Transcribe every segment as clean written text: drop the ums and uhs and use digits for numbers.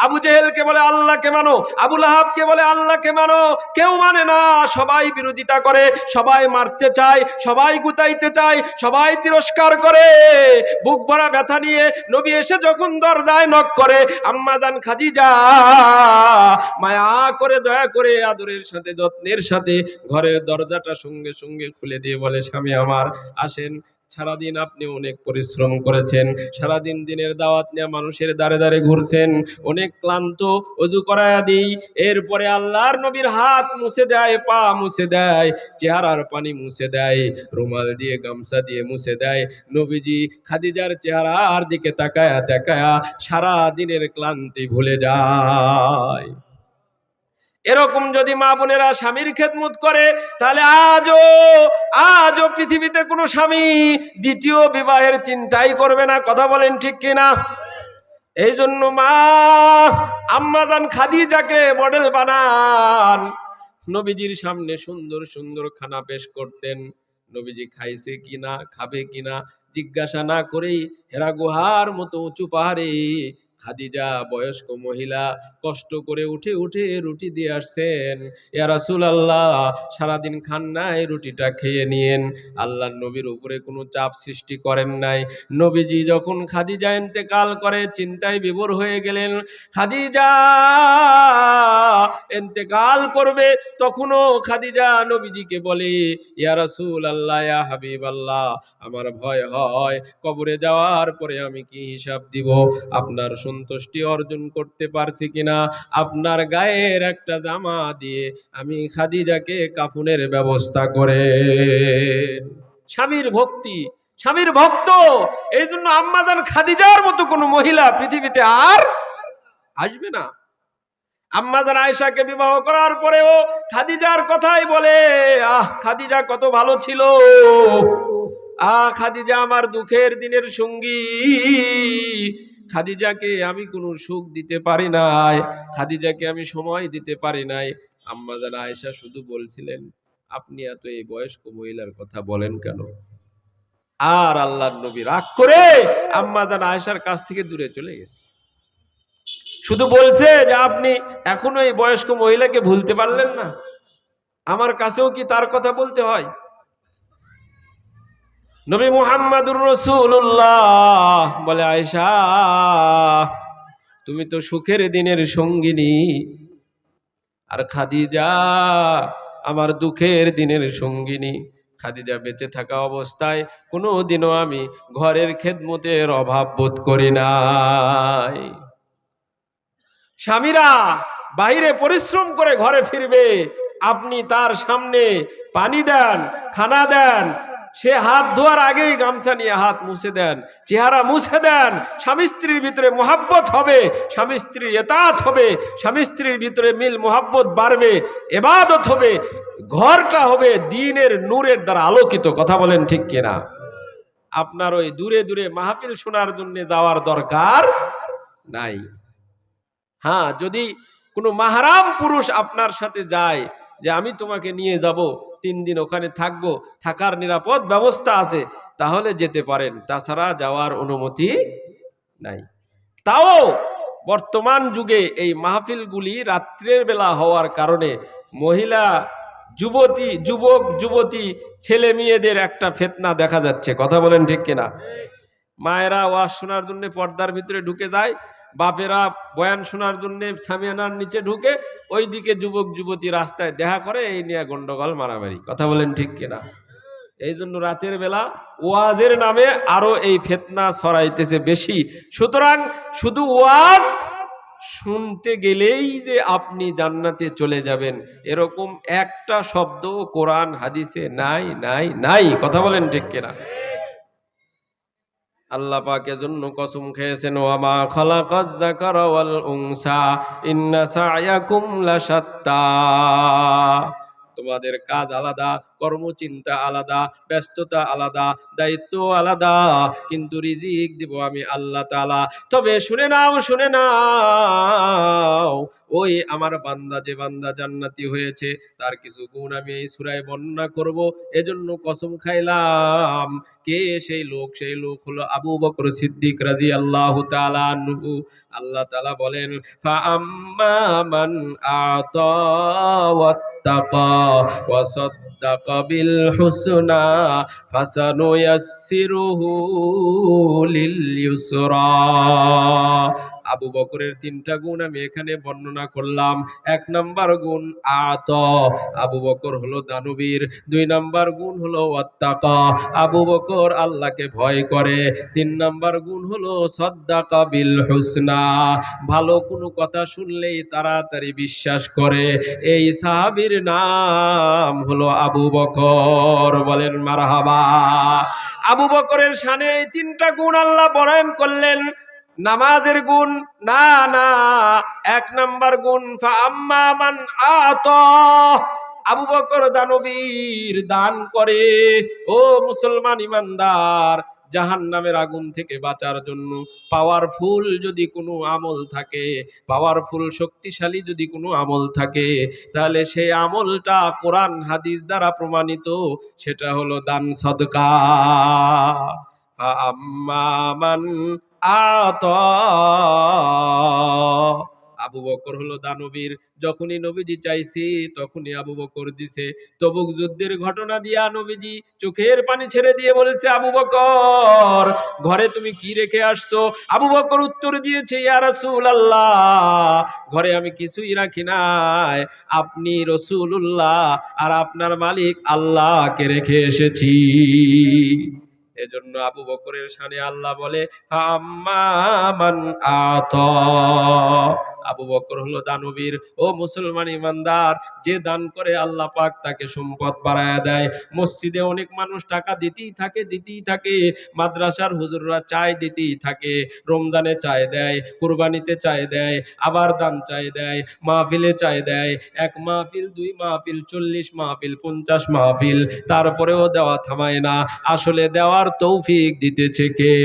আবু জেহেলকে বলে আল্লাহকে মানো, আবু লাহাবকে বলে আল্লাহকে মানো, কেউ মানে না, সবাই বিরোধিতা করে, সবাই মারতে চায়, সবাই গুতাইতে চায়, সবাই তিরস্কার করে। বুক ভরা ব্যথা নিয়ে নবী এসে যখন দরজায় নক করে, আম্মা জান খাদিজা মায়া করে দয়া করে আদরের সাথে যত্নের সাথে ঘরের দরজাটা সঙ্গে সঙ্গে খুলে দিয়ে বলে, স্বামী আমার আসেন, সারাদিন আপনি অনেক পরিশ্রম করেছেন, সারাদিন দিনের দাওয়াত নিয়ে মানুষের দ্বারে দ্বারে ঘুরছেন, অনেক ক্লান্ত, ওযু করায়া দিই। এরপরে আল্লাহর নবীর হাত মুছে দেয়, পা মুছে দেয়, চেহারার পানি মুছে দেয়, রুমাল দিয়ে গামছা দিয়ে মুছে দেয়। নবীজি খাদিজার চেহারার দিকে তাকায়া তাকায়া সারা দিনের ক্লান্তি ভুলে যায়। এরকম যদি মা বোনেরা স্বামীর খেদমত করে, তাহলে আজও পৃথিবীতে কোনো স্বামী দ্বিতীয় বিবাহের চিন্তাই করবে না। কথা বলেন ঠিক কিনা? এই জন্য মা আম্মাজান খাদিজাকে মডেল বানান। নবীজির সামনে সুন্দর সুন্দর খানা পেশ করতেন, নবীজি খাইছে কিনা, খাবে কিনা জিজ্ঞাসা না করেই হেরা গুহার মতো উঁচু পাহাড়ে খাদিজা বয়স্ক মহিলা কষ্ট করে উঠে উঠে রুটি দিয়ে আসছেন। ইয়া রাসূলুল্লাহ, সারাদিন খান নাই, রুটিটা খেয়ে নিয়েন। আল্লাহর নবীর উপরে কোনো চাপ সৃষ্টি করেন নাই। নবীজি যখন খাদিজা ইন্তেকাল করে চিন্তায় বিভোর হয়ে গেলেন। খাদিজা ইন্তেকাল করবে, তখনও খাদিজা নবীজিকে বলে, ইয়া রাসূলুল্লাহ, ইয়া হাবিবাল্লাহ, আমার ভয় হয় কবরে যাওয়ার পরে আমি কি হিসাব দিব, আপনার সন্তুষ্টি অর্জন করতে পারছি কিনা, আপনার গায়ের একটা জামা দিয়ে আমি খাদিজাকে কাফনের ব্যবস্থা করে। স্বামীর ভক্তি, স্বামীর ভক্ত। এই জন্য আম্মাজান খাদিজার মতো কোনো মহিলা পৃথিবীতে আর আসবে না। আম্মাজান আয়েশাকে বিবাহ করার পরেও খাদিজার কথাই বলে, আহ খাদিজা কত ভালো ছিল, খাদিজা আমার দুঃখের দিনের সঙ্গী, খাদিজাকে আমি কোনো সুখ দিতে পারি নাই, খাদিজাকে আমি সময় দিতে পারি নাই। আম্মাজান আয়েশা শুধু বলছিলেন, আপনি এত এই বয়স্ক মহিলার কথা বলেন কেন? আর আল্লাহর নবী রাগ করে আম্মাজান আয়েশার কাছ থেকে দূরে চলে গেছে। শুধু বলছে যে আপনি এখনো এই বয়স্ক মহিলাকে ভুলতে পারলেন না, আমার কাছেও কি তার কথা বলতে হয়? নবী মুহাম্মাদুর রাসূলুল্লাহ বলে, আয়েশা তুমি তো সুখের দিনের সঙ্গিনী, আর খাদিজা আমার দুঃখের দিনের সঙ্গিনী। খাদিজা বেঁচে থাকা অবস্থায় কোনোদিনও আমি ঘরের খেদমতের অভাব বোধ করি নাই। স্বামীরা বাইরে পরিশ্রম করে ঘরে ফিরবে, আপনি তার সামনে পানি দেন, খানা দেন, সে হাত ধোয়ার আগেই গামছা নিয়ে হাত মুছে দেন, চেহারা মুছে দেন। স্বামী স্ত্রীর ভিতরে মোহাব্বত হবে, স্বামী স্ত্রীর ইতাআত হবে, স্বামী স্ত্রীর ভিতরে মিল মোহাব্বত বাড়বে, ইবাদত হবে, ঘরটা হবে দ্বীনের নূরের দ্বারা আলোকিত। কথা বলেন ঠিক কিনা? আপনার ওই দূরে দূরে মাহফিল শোনার জন্য যাওয়ার দরকার নাই। হ্যাঁ, যদি কোনো মাহরাম পুরুষ আপনার সাথে যায় যে আমি তোমাকে নিয়ে যাব, 3 দিন ওখানে থাকবো, থাকার নিরাপদ ব্যবস্থা আছে, তাহলে যেতে পারেন, তাছাড়া যাওয়ার অনুমতি নাই। তাও বর্তমান যুগে এই মাহফিলগুলি রাত্রের বেলা হওয়ার কারণে মহিলা যুবক যুবতী ছেলে মেয়েদের একটা ফিতনা দেখা যাচ্ছে। কথা বলেন ঠিক কিনা? মায়েরা ওয়াজ শোনার জন্য পর্দার ভিতরে ঢুকে যায়, বাপেরা বয়ান শোনার জন্য সামিয়ানার নিচে ঢুকে, ওইদিকে যুবক যুবতী রাস্তায় দেখা করে, এই নিয়ে গন্ডগোল মারামারি। কথা বলেন ঠিক কিনা? এই জন্য রাতের বেলা ওয়াজের নামে আরো এই ফিতনা ছড়াইতেছে বেশি। সুতরাং শুধু ওয়াজ শুনতে গেলেই যে আপনি জান্নাতে চলে যাবেন, এরকম একটা শব্দ কোরআন হাদিসে নাই নাই নাই। কথা বলেন ঠিক কিনা? আল্লাহ পাক এজন্য কসম খেয়েছেন, ওয়া মা খালাকাজ যাকারা ওয়াল উনসা ইন্না সা'য়াকুম লাশাত্তা। তোমাদের কাজ আলাদা, কর্মচিন্তা আলাদা, ব্যস্ততা আলাদা, দায়িত্ব আলাদা, কিন্তু রিজিক দিব আমি আল্লাহ তাআলা। তবে শুনে নাও ওই আমার বান্দা, যে বান্দা জান্নাতি হয়েছে, তার কিছু গুণ আমি এই সূরায় বর্ণনা করব। এজন্য কসম খাইলাম। কে সেই লোক? সেই লোক হলো আবু বকর সিদ্দিক রাদিয়াল্লাহু তাআলা আনহু। আল্লাহ তাআলা বলেন, ফাআম্মা মান আতা ওয়াত্তাকা ওয়া সাদ্দাকা বিল হুসনা ফাসানুয়াসসিরুহু লিল ইউসরা। আবু বকরের তিনটা গুণ আমি এখানে বর্ণনা করলাম। এক নাম্বার গুণ আত, আবু বকর হলো দানবীর। দুই নাম্বার গুণ হলো ওয়াত্তাকা, আবু বকর আল্লাহকে ভয় করে। তিন নাম্বার গুণ হলো সাদ্দাকা বিল হুসনা, ভালো কোনো কথা শুনলেই তাড়াতাড়ি বিশ্বাস করে। এই সাহাবীর নাম হলো আবু বকর। বলেন মারহাবা। আবু বকরের শানে এই তিনটা গুণ আল্লাহ বর্ণনা করলেন। নামাজের গুণ না, না, এক নাম্বার গুণ ফাআম্মা মান আতা, আবু বকর দানবীর, দান করে। ও মুসলমান ইমানদার, জাহান্নামের আগুন থেকে বাঁচার জন্য পাওয়ারফুল যদি কোনো আমল থাকে, পাওয়ারফুল শক্তিশালী যদি কোনো আমল থাকে, তাহলে সেই আমলটা কোরআন হাদিস দ্বারা প্রমাণিত। সেটা হলো দান সদকা। ফাআম্মা মান আতা, আবু বকর হলো দানবীর। যখনই নবীজি চাইছি তখনই আবু বকর দিছে। তবুক যুদ্ধের ঘটনা দিয়া নবীজি চোখের পানি ছেড়ে দিয়ে বলেছে, আবু বকর ঘরে তুমি কি রেখে আসছো? আবু বকর উত্তর দিয়েছে, ইয়া রাসূলুল্লাহ, ঘরে আমি কিছুই রাখি নাই, আপনি রাসূলুল্লাহ আর আপনার মালিক আল্লাহকে রেখে এসেছি। এজন্য আবু বকরের শানে আল্লাহ বলে, ফাআম্মা মান আতা, আবু বকর হলো দানবীর। ও মুসলমান ইমানদার, যে দান করে আল্লাহ পাক তাকে সম্পদ বাড়ায়া দেয়। মসজিদে অনেক মানুষ টাকা দিতেই থাকে, দিতেই থাকে। মাদ্রাসার হুজুররা চায় দিতেই থাকে। রমজানে চায় দেয়, কুরবানিতে চায় দেয়, আবার দান চায় দেয়, মাহফিলে চায় দেয়। এক মাহফিল, দুই মাহফিল, 40 মাহফিল, 50 মাহফিল, তারপরেও দেওয়া থামায় না। আসলে দেওয়ার তৌফিক দিতেছে কে?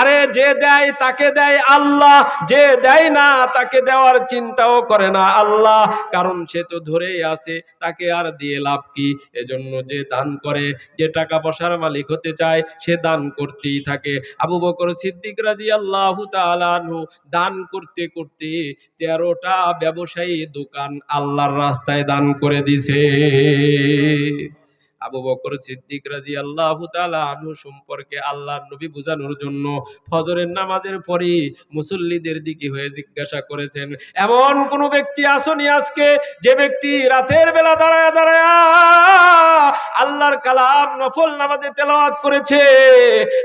আরে যে দেয় তাকে দেয় আল্লাহ, যে দেয় না তাকে দেওয়ার চিন্তাও করে না আল্লাহ, কারণ সে তো ধরেই আছে, তাকে আর দিয়ে লাভ কি? এজন্য যে দান করে, যে টাকা পয়সার মালিক হতে চায়, সে দান করতেই থাকে। আবু বকর সিদ্দিক রাদিয়াল্লাহু তাআলা আনহু দান করতে করতে 13টা ব্যবসায়ী দোকান আল্লাহর রাস্তায় দান করে দিছে। আবু বকর সিদ্দিক রাদিয়াল্লাহু তাআলা আনহু সম্পর্কে আল্লাহর নবী বোঝানোর জন্য ফজরের নামাজের পরে মুসল্লিদের দিকে হয়ে জিজ্ঞাসা করেছেন, এমন কোন ব্যক্তি আসনি আজকে যে ব্যক্তি রাতের বেলা দাঁড়ায়া দাঁড়ায়া আল্লাহর কালাম নফল নামাজে তেলাওয়াত করেছে?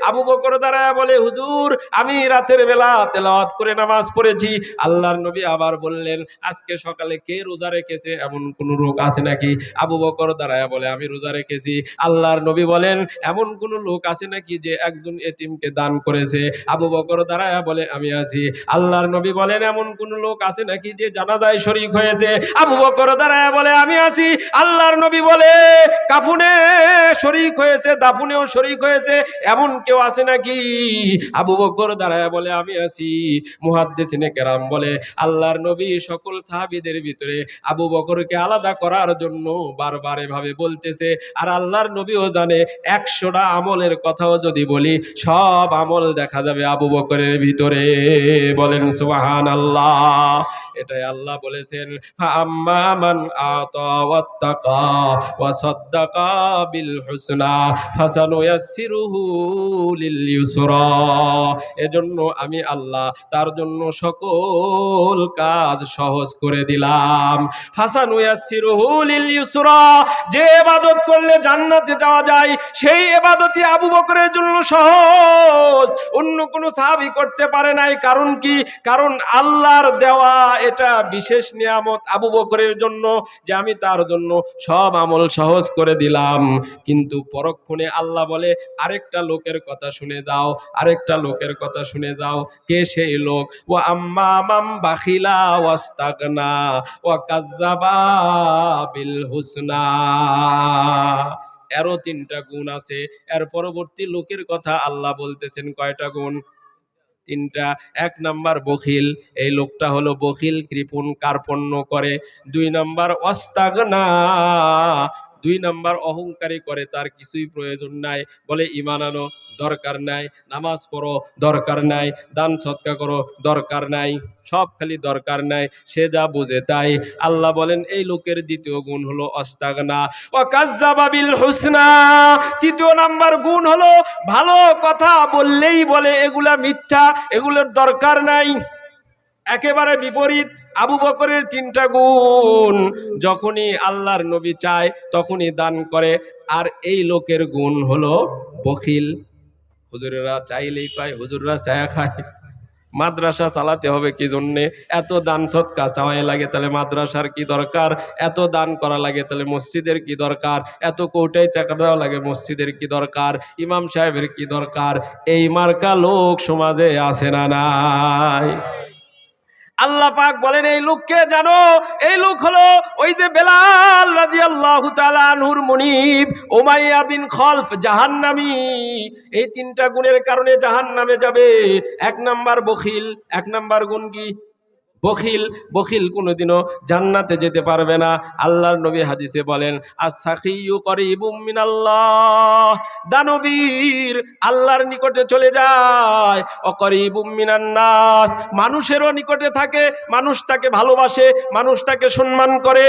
আবু বকর দাঁড়ায়া বলে, হুজুর আমি রাতের বেলা তেলাওয়াত করে নামাজ পড়েছি। আল্লাহর নবী আবার বললেন, আজকে সকালে কে রোজা রেখেছে? এমন কোন লোক আছে নাকি? আবু বকর দাঁড়ায়া বলে, আমি রোজা রেখেছি। আল্লাহর নবী বলেন, এমন কোন লোক আছে নাকি যে একজন এতিমকে দান করেছে? আবু বকর দাঁড়ায়া বলে, আমি আছি। আল্লাহর নবী বলেন, এমন কোন লোক আছে নাকি যে জানাজায় শরীক হয়েছে? আবু বকর দাঁড়ায়া বলে, আমি আছি। আল্লাহর নবী বলে, কাফনে শরীক হয়েছে, দাফনেও শরীক হয়েছে, এমন কেউ আছে নাকি? আবু বকর দাঁড়ায়া বলে, আমি আছি। মুহাদ্দিসিনে কেরাম বলে, আল্লাহর নবী সকল সাহাবীদের ভিতরে আবু বকরকে আলাদা করার জন্য বারবার এভাবে বলতেছে। আর আল্লাহর নবীও জানে 100টা আমলের কথাও যদি বলি, সব আমল দেখা যাবে আবু বকরের ভিতরে। বলেন সুবহানাল্লাহ। এটাই আল্লাহ বলেছেন, ফাআম্মা মান আতা ওয়াত্তাকা ওয়া সাদ্দাকা বিল হুসনা ফাসানুয়াসসিরুহু লিল ইউসরা। এজন্য আমি আল্লাহ তার জন্য সকল কাজ সহজ করে দিলাম। ফাসানুয়াসসিরুহু লিল ইউসরা, যে ইবাদত করলে জান্নাতে যাওয়া যায়, সেই ইবাদতই আবু বকরের জন্য সহজ। অন্য কোন সাহাবী করতে পারে নাই। কারণ কি? কারণ আল্লাহর দেওয়া এটা বিশেষ নিয়ামত আবু বকরের জন্য, যে আমি তার জন্য সব আমল সহজ করে দিলাম। কিন্তু পরক্ষণে আল্লাহ বলে, আরেকটা লোকের কথা শুনে যাও, আরেকটা লোকের কথা শুনে যাও। কে সেই লোক? ওয়া আম্মা মাম বাখিলা ওয়াস্তাগনা ওয়া কাজ্জাবা বিল হুসনা। এরও 3টা গুণ আছে। এর পরবর্তী লোকের কথা আল্লাহ বলতেছেন কয়টা গুণ? তিনটা। 1 নাম্বার বখিল, এই লোকটা হলো বখিল, কৃপণ কার্পণ্য করে। 2 নাম্বার ওয়াস্তাগনা, 2 নাম্বার অহংকারী করে, তার কিছুই প্রয়োজন নাই, বলে ঈমান আনো দরকার নাই, নামাজ পড়ো দরকার নাই, দান সদকা করো দরকার নাই, সব খালি দরকার নাই, সে যা বুঝে তাই। আল্লাহ বলেন এই লোকের দ্বিতীয় গুণ হলো অস্তাগনা ওয়া কাজ্জাবা বিল হুসনা। তৃতীয় নাম্বার গুণ হলো ভালো কথা বললেই বলে এগুলা মিথ্যা, এগুলোর দরকার নাই। একেবারে বিপরীত আবু বকরের 3টা গুণ, যখনই আল্লাহর নবী চায় তখনই দান করে। আর এই লোকের গুণ হলো বখিল। হুজুরেরা চাইলেই পায়, হুজুররা চায়া খায়। মাদ্রাসা চালাতে হবে কি জন্যে? এত দান সৎকা চাওয়াই লাগে, তাহলে মাদ্রাসার কি দরকার? এত দান করা লাগে, তাহলে মসজিদের কি দরকার? এত কোটাই টাকা দেওয়া লাগে, মসজিদের কি দরকার? ইমাম সাহেবের কি দরকার? এই মার্কা লোক সমাজে আছে না নাই? আল্লাহ পাক বলেন এই লোককে জানো, এই লোক হলো ওই যে বেলাল রাদিয়াল্লাহু তাআলা আনহুর মুনিব উমাইয়া বিন খলফ, জাহান্নামী। এই 3টা গুণের কারণে জাহান্নামে যাবে। 1 নাম্বার বখিল, 1 নাম্বার গুণ কি? বখিল। বখিল কোনোদিনও জান্নাতে যেতে পারবে না। আল্লাহর নবী হাদিসে বলেন আস-সাখিয়্যু করিবুম মিনাল্লাহ, দানবীর আল্লাহর নিকটে চলে যায়, ও করিবুম মিনান নাস, মানুষেরও নিকটে থাকে, মানুষ তাকে ভালোবাসে, মানুষ তাকে সম্মান করে,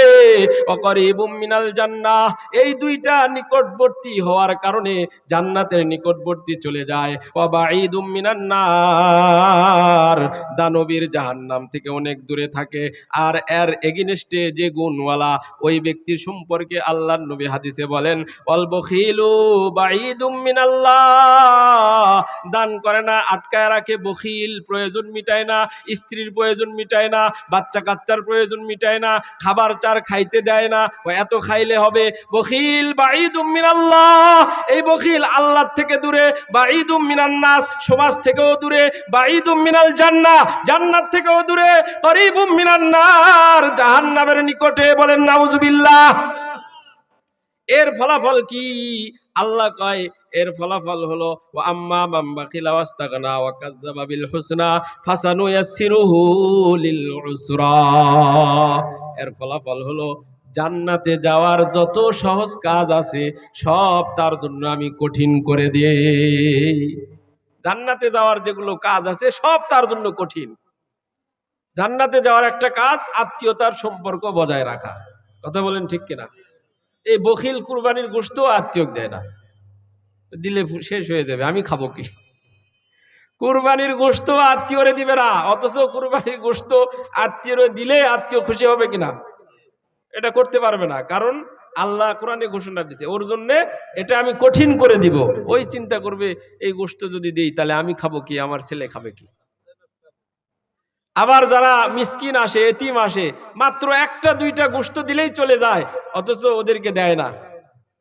ও করিবুম মিনাল জান্নাহ, এই 2টা নিকটবর্তী হওয়ার কারণে জান্নাতের নিকটবর্তী চলে যায়। ও বাঈদুম মিনান নার, দানবীর জাহান্নাম থেকে অনেক দূরে থাকে। আর এর এগেইনস্টে যে গুণওয়ালা ওই ব্যক্তির সম্পর্কে আল্লাহর নবী হাদিসে বলেন অল বখিলু বাঈদুম মিনাল্লাহ, দান করে না, আটকায় রাখে, বখিল, প্রয়োজন মিটায় না, স্ত্রীর প্রয়োজন মিটায় না, বাচ্চা কাচ্চার প্রয়োজন মিটায় না, খাবার চার খাইতে দেয় না, ও এত খাইলে হবে, বখিল বাঈদুম মিনাল্লাহ, এই বখিল আল্লাহ থেকে দূরে, বাঈদুম মিনান নাস, সমাজ থেকেও দূরে, বাঈদুম মিনাল জান্নাহ, জান্নাত থেকেও দূরে, করিবুম মিনান নার, জাহান্নামের নিকটে। বলেন নাউজুবিল্লাহ। এর ফলাফল কি? আল্লাহ কয় এর ফলাফল হলো ওয়া আম্মা মান বাখিলা ওয়াস্তাগনা ওয়া কাজ্জাবা বিল হুসনা ফাসানুয়াসসিরুহু লিল উসরা। এর ফলাফল হলো জান্নাতে যাওয়ার যত সহজ কাজ আছে সব তার জন্য আমি কঠিন করে দেই। জান্নাতে যাওয়ার যেগুলো কাজ আছে সব তার জন্য কঠিন। জান্নাতে যাওয়ার একটা কাজ আত্মীয়তার সম্পর্ক বজায় রাখা। কথা বলেন ঠিক কিনা? এই বখিল কুরবানির গোশত আত্মীয় দেয় না, দিলে শেষ হয়ে যাবে, আমি খাবো কি? কুরবানির গোশত আত্মীয়রে দিবে না, অথচ কুরবানির গোশত আত্মীয়রে দিলে আত্মীয় খুশি হবে কিনা? এটা করতে পারবে না, কারণ আল্লাহ কোরআনে ঘোষণা দিয়েছে ওর জন্য এটা আমি কঠিন করে দিব। ওই চিন্তা করবে এই গোশত যদি দেই তাহলে আমি খাবো কি, আমার ছেলে খাবে কি? আবার যারা মিসকিন আসে, এতিম আসে, মাত্র 1টা 2টা গোশত দিলেই চলে যায়, অথচ ওদেরকে দেয় না।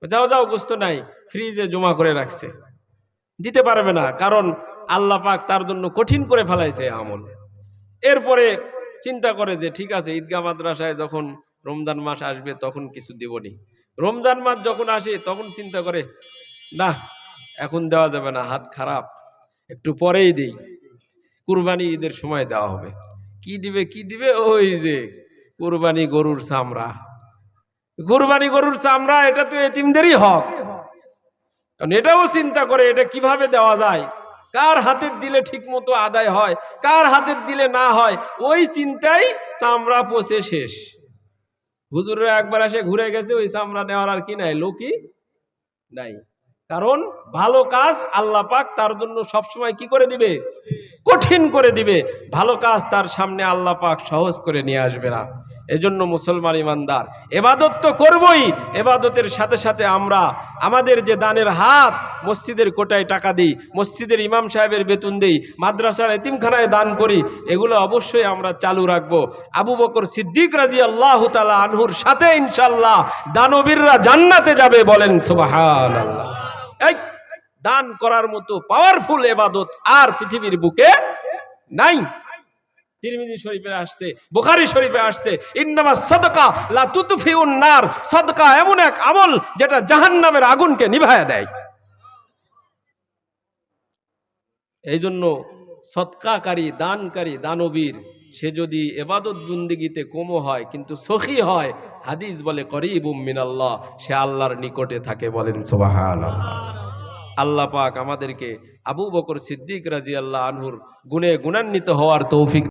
যাও যাও, গোশত নাই, ফ্রিজে জমা করে রাখছে, দিতে পারবে না, কারণ আল্লাহ পাক তার জন্য কঠিন করে ফেলাইছে আমল। এরপরে চিন্তা করে যে ঠিক আছে ঈদগাহ মাদ্রাসায় যখন রমজান মাস আসবে তখন কিছু দেবনি। রমজান মাস যখন আসে তখন চিন্তা করে না এখন দেওয়া যাবে না, হাত খারাপ, একটু পরেই দেই, কুরবানি ঈদের সময় দেওয়া হবে। কি দিবে কি দিবে? ওই যে কুরবানি গরুর চামড়া, কুরবানি গরুর চামড়া, এটা তো এতিমদেরই হক। কারণ এটাও চিন্তা করে এটা কিভাবে দেওয়া যায়, কার হাতের দিলে ঠিক মতো আদায় হয়, কার হাতের দিলে না হয়, ওই চিন্তাই চামড়া পচে শেষ। হুজুররা একবার এসে ঘুরে গেছে, ওই চামড়া নেওয়ার আর কি নাই, লোকই নাই। কারণ ভালো কাজ আল্লাহ পাক তার জন্য সবসময় কি করে দিবে? কঠিন করে দিবে। ভালো কাজ তার সামনে আল্লাহ পাক সহজ করে নিয়ে আসবে না। এজন্য মুসলমান ইমানদার এবাদত তো করবই, এবাদতের সাথে সাথে আমরা আমাদের যে দানের হাত, মসজিদের কোটায় টাকা দিই, মসজিদের ইমাম সাহেবের বেতন দেই, মাদ্রাসার এতিমখানায় দান করি, এগুলো অবশ্যই আমরা চালু রাখবো। আবু বকর সিদ্দিক রাদিয়াল্লাহু তাআলা আনহুর সাথে ইনশাআল্লাহ দানবীররা জান্নাতে যাবে। বলেন সুবহানাল্লাহ। এই দান করার মতো পাওয়ারফুল ইবাদত আর পৃথিবীর বুকে নাই। তিরমিজি শরীফে আসছে, বুখারী শরীফে আসছে, ইন্নামা সাদাকা লা তুতফিউন নার, সাদকা এমন এক আমল যেটা জাহান্নামের আগুনকে নিভায়া দেয়। এই জন্য সৎকাকারী দানকারী দানবীর সে যদি এবাদত বন্দিগিতে কমও হয় কিন্তু সখী হয়, হাদিস বলে করিবুম মিনাল্লাহ, সে আল্লাহর নিকটে থাকে। বলেন সুবহানাল্লাহ। আল্লাহ পাক আমাদেরকে আবু বকর সিদ্দিক রাদিয়াল্লাহু আনহুর গুণে গুণান্বিত হওয়ার তৌফিক